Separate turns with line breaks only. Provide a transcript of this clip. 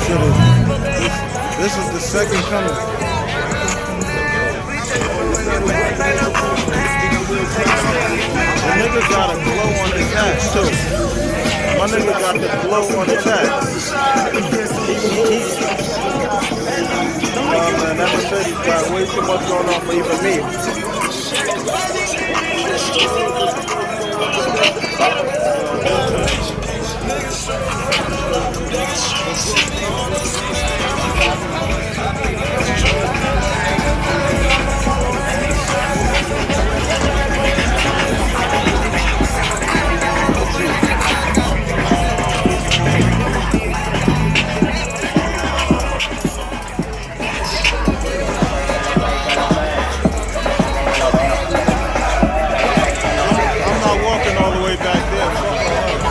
This is the second coming. The nigga got a glow on his hat too. My nigga got the glow on his hat. Man, that Mercedes got way too much going on for even me.